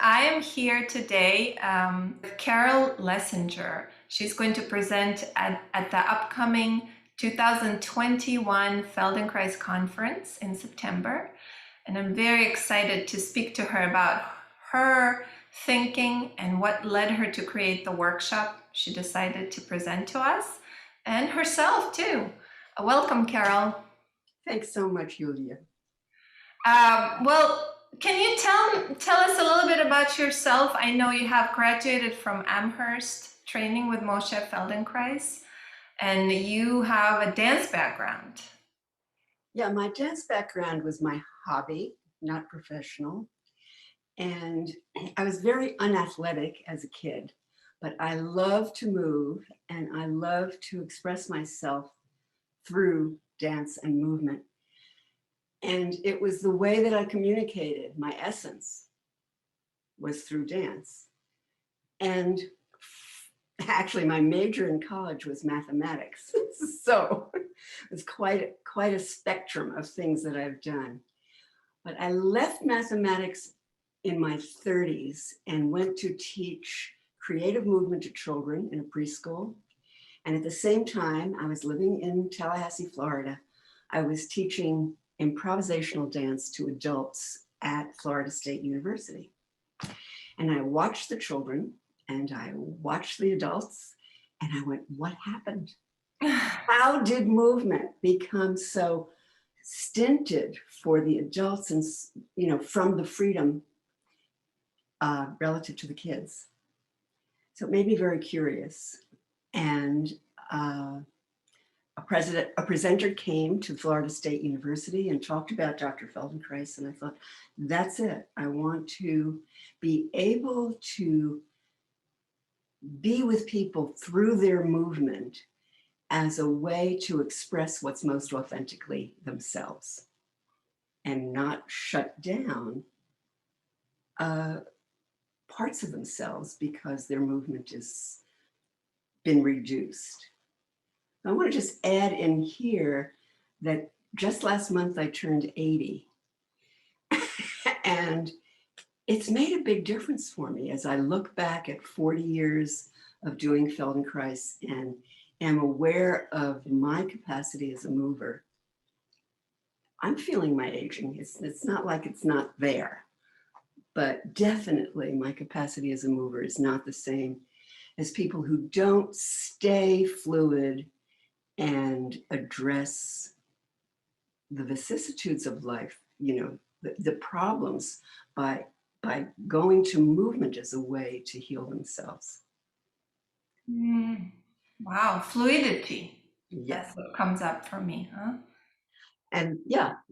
I am here today with Carol Lessinger. She's going to present at the upcoming 2021 Feldenkrais Conference in September. And I'm very excited to speak to her about her thinking and what led her to create the workshop she decided to present to us, and herself too. Welcome, Carol. Thanks so much, Julia. Well, can you tell us a little bit about yourself? I know you have graduated from Amherst training with Moshe Feldenkrais, and you have a dance background. Yeah, my dance background was my hobby, not professional. And I was very unathletic as a kid, but I love to move and I love to express myself through dance and movement. And it was the way that I communicated. My essence was through dance. And actually, my major in college was mathematics. So it was quite a spectrum of things that I've done. But I left mathematics in my 30s and went to teach creative movement to children in a preschool. And at the same time, I was living in Tallahassee, Florida. I was teaching improvisational dance to adults at Florida State University. And I watched the children and I watched the adults and I went, what happened? How did movement become so stinted for the adults and, from the freedom relative to the kids? So it made me very curious. And a presenter came to Florida State University and talked about Dr. Feldenkrais. And I thought, that's it. I want to be able to be with people through their movement as a way to express what's most authentically themselves and not shut down parts of themselves because their movement has been reduced. I want to just add in here that just last month I turned 80 and it's made a big difference for me as I look back at 40 years of doing Feldenkrais and am aware of my capacity as a mover. I'm feeling my aging. It's not like it's not there, but definitely my capacity as a mover is not the same as people who don't stay fluid and address the vicissitudes of life, the problems by going to movement as a way to heal themselves. Wow, fluidity. Yes. That's what comes up for me, huh? And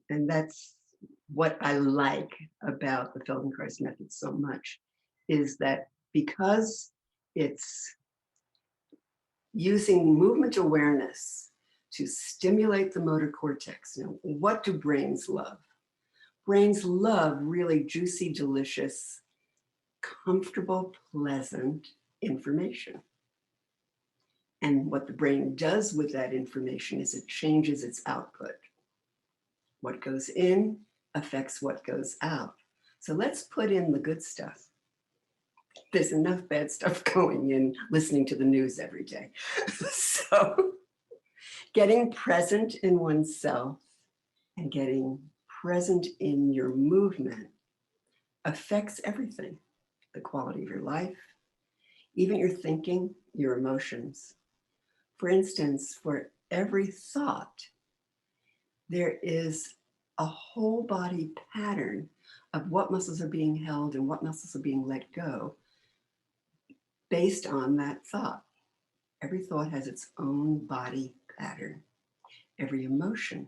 that's what I like about the Feldenkrais method so much, is that because it's using movement awareness to stimulate the motor cortex. What do brains love? Brains love really juicy, delicious, comfortable, pleasant information. And what the brain does with that information is it changes its output. What goes in affects what goes out. So let's put in the good stuff. There's enough bad stuff going in listening to the news every day. So getting present in oneself and getting present in your movement affects everything, the quality of your life, even your thinking, your emotions. For instance, for every thought, there is a whole body pattern of what muscles are being held and what muscles are being let go based on that thought. Every thought has its own body pattern. Every emotion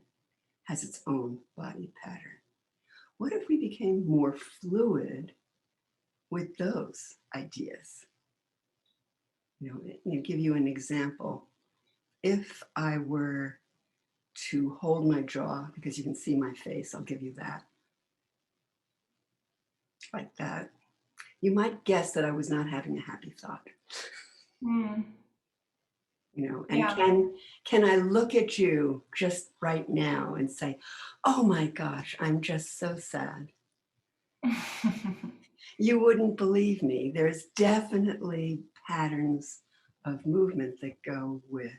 has its own body pattern. What if we became more fluid with those ideas? Give you an example. If I were to hold my jaw, because you can see my face, I'll give you that, like that, you might guess that I was not having a happy thought. And Yeah. can I look at you just right now and say, oh my gosh, I'm just so sad. You wouldn't believe me. There's definitely patterns of movement that go with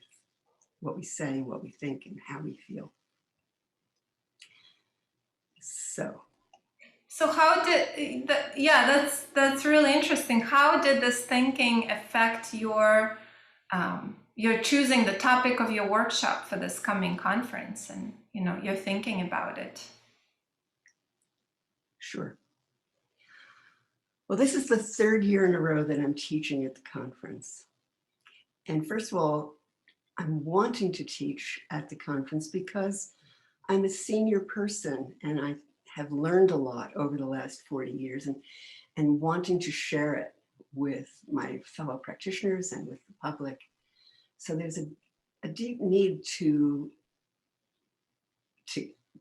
what we say, what we think, and how we feel. So, So how did yeah, that's really interesting. How did this thinking affect your choosing the topic of your workshop for this coming conference, and you're thinking about it? sure. Well, this is the third year in a row that I'm teaching at the conference. And first of all, I'm wanting to teach at the conference because I'm a senior person and I have learned a lot over the last 40 years and wanting to share it with my fellow practitioners and with the public. So there's a deep need to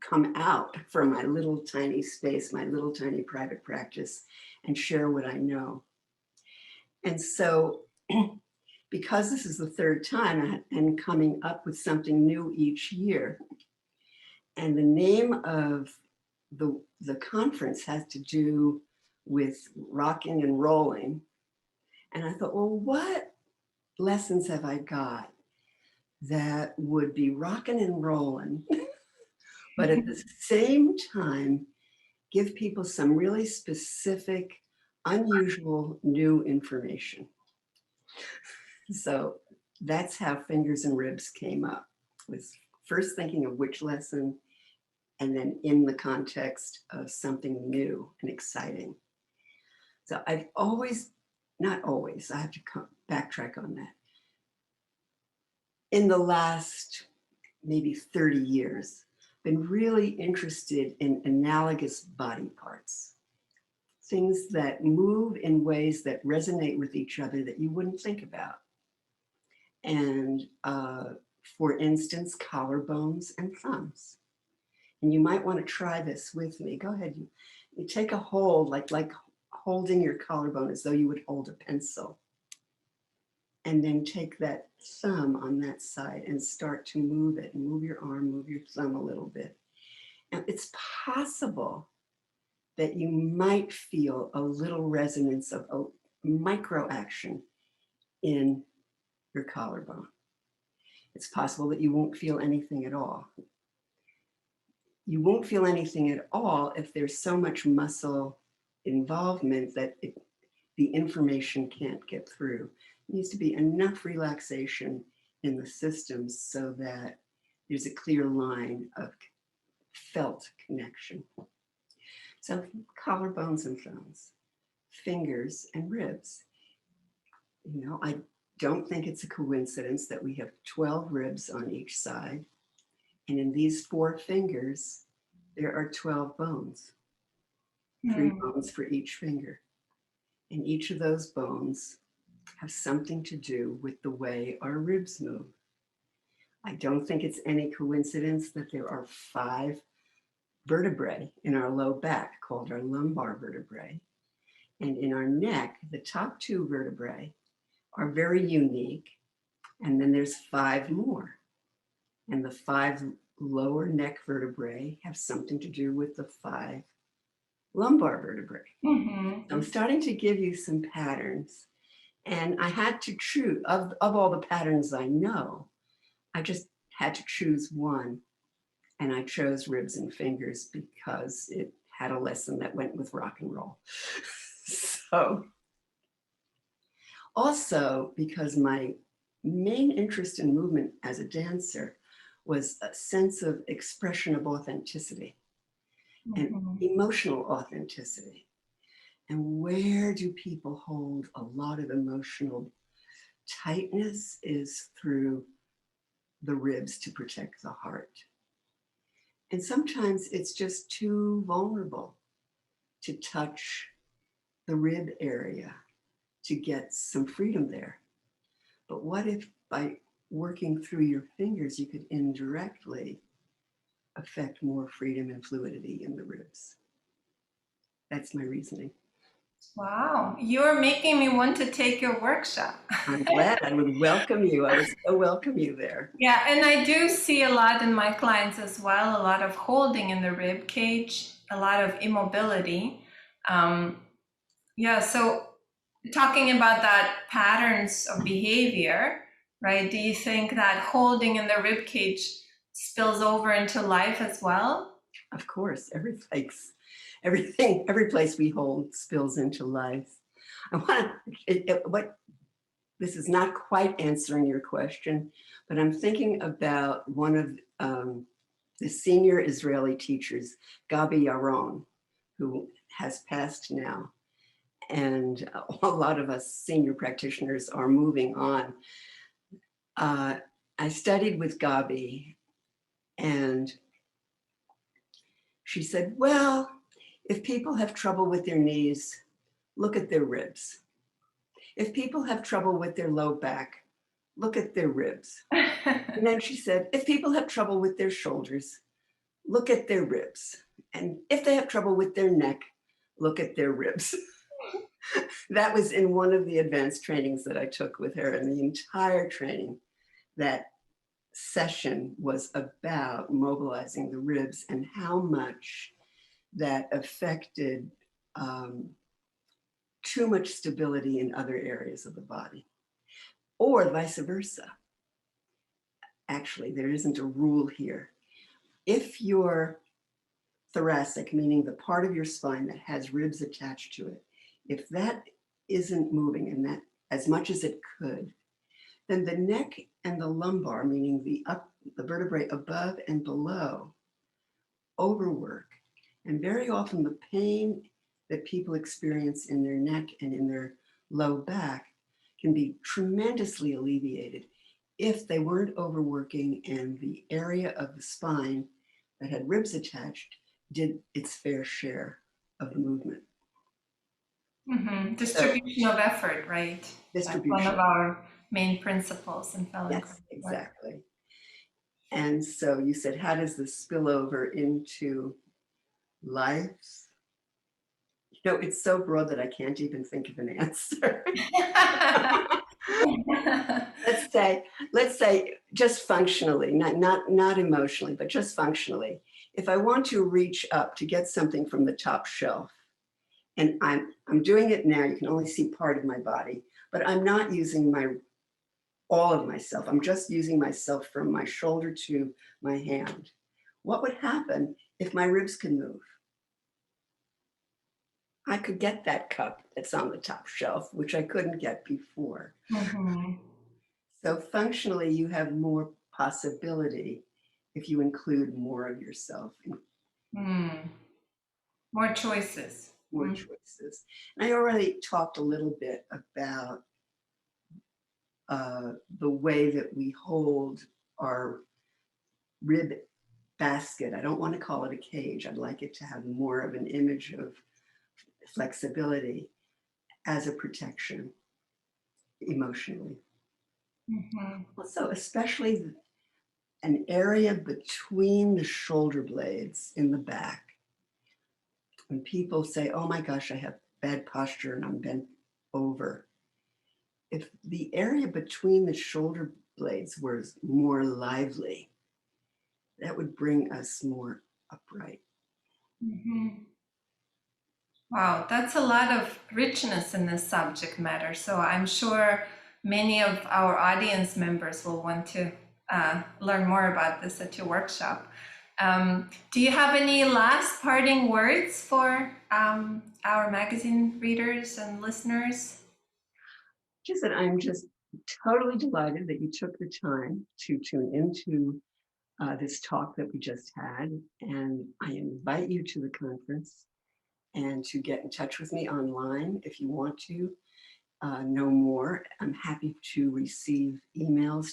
come out from my little tiny space, my little tiny private practice, and share what I know. And so because this is the third time and coming up with something new each year, and the name of the conference has to do with rocking and rolling. And I thought, well, what lessons have I got that would be rocking and rolling, but at the same time, give people some really specific, unusual, new information. So that's how Fingers and Ribs came up, was first thinking of which lesson, and then in the context of something new and exciting. So I've always, not always, I have to backtrack on that. In the last maybe 30 years, been really interested in analogous body parts, things that move in ways that resonate with each other that you wouldn't think about. And for instance, collarbones and thumbs. And you might want to try this with me. Go ahead. You take a hold, like holding your collarbone as though you would hold a pencil. And then take that thumb on that side and start to move it. Move your arm, move your thumb a little bit. And it's possible that you might feel a little resonance of a micro action in your collarbone. It's possible that you won't feel anything at all. You won't feel anything at all if there's so much muscle involvement that the information can't get through. There needs to be enough relaxation in the system so that there's a clear line of felt connection. So collarbones and thumbs, fingers and ribs. I don't think it's a coincidence that we have 12 ribs on each side. And in these 4 fingers, there are 12 bones, 3 bones for each finger. And each of those bones have something to do with the way our ribs move. I don't think it's any coincidence that there are 5 vertebrae in our low back called our lumbar vertebrae. And in our neck, the top 2 vertebrae are very unique. And then there's 5 more. And the 5 lower neck vertebrae have something to do with the 5 lumbar vertebrae. Mm-hmm. I'm starting to give you some patterns. And I had to choose, of all the patterns I know, I just had to choose one. And I chose ribs and fingers because it had a lesson that went with rock and roll. So, also because my main interest in movement as a dancer was a sense of expression of authenticity and emotional authenticity. And where do people hold a lot of emotional tightness is through the ribs to protect the heart. And sometimes it's just too vulnerable to touch the rib area to get some freedom there. But what if by working through your fingers, you could indirectly affect more freedom and fluidity in the ribs? That's my reasoning. Wow, you're making me want to take your workshop. I'm glad. I would welcome you. I would so welcome you there. Yeah, and I do see a lot in my clients as well, a lot of holding in the rib cage, a lot of immobility. Yeah, so talking about that patterns of behavior, right? Do you think that holding in the rib cage spills over into life as well? Of course, everything, every place we hold spills into life. I want to, what this is not quite answering your question, but I'm thinking about one of the senior Israeli teachers, Gabi Yaron, who has passed now. And a lot of us senior practitioners are moving on. I studied with Gabi, and she said, well, if people have trouble with their knees, look at their ribs. If people have trouble with their low back, look at their ribs. And then she said, if people have trouble with their shoulders, look at their ribs. And if they have trouble with their neck, look at their ribs. That was in one of the advanced trainings that I took with her, and the entire training, that session was about mobilizing the ribs and how much that affected too much stability in other areas of the body, or vice versa. Actually, there isn't a rule here. If you're thoracic, meaning the part of your spine that has ribs attached to it, if that isn't moving and that as much as it could, then the neck and the lumbar, meaning the vertebrae above and below, overwork. And very often the pain that people experience in their neck and in their low back can be tremendously alleviated if they weren't overworking and the area of the spine that had ribs attached did its fair share of the movement. So Distribution of effort, right? That's one of distribution. our main principles in Feldenkrais Yes, work. exactly. And so you said, how does this spill over into lives? You know, it's so broad that I can't even think of an answer. let's say just functionally, not emotionally, but just functionally. If I want to reach up to get something from the top shelf, and I'm doing it now, you can only see part of my body, but I'm not using all of myself. I'm just using myself from my shoulder to my hand. What would happen if my ribs can move? I could get that cup that's on the top shelf, which I couldn't get before. Mm-hmm. So functionally, you have more possibility if you include more of yourself and More choices. more choices. And I already talked a little bit about the way that we hold our rib basket. I don't want to call it a cage. I'd like it to have more of an image of flexibility as a protection emotionally. Also, especially an area between the shoulder blades in the back. When people say, oh my gosh, I have bad posture and I'm bent over. If the area between the shoulder blades was more lively, that would bring us more upright. Wow, that's a lot of richness in this subject matter. So I'm sure many of our audience members will want to learn more about this at your workshop. Do you have any last parting words for our magazine readers and listeners? Just that I'm just totally delighted that you took the time to tune into this talk that we just had. And I invite you to the conference and to get in touch with me online if you want to know more. I'm happy to receive emails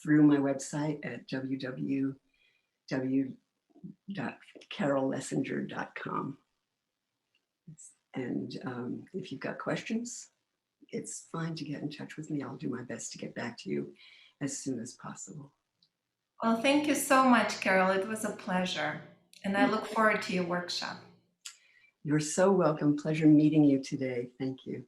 through my website at www.carolLessinger.com. And if you've got questions, it's fine to get in touch with me. I'll do my best to get back to you as soon as possible. Well, thank you so much, Carol. It was a pleasure. And I look forward to your workshop. You're so welcome. Pleasure meeting you today. Thank you.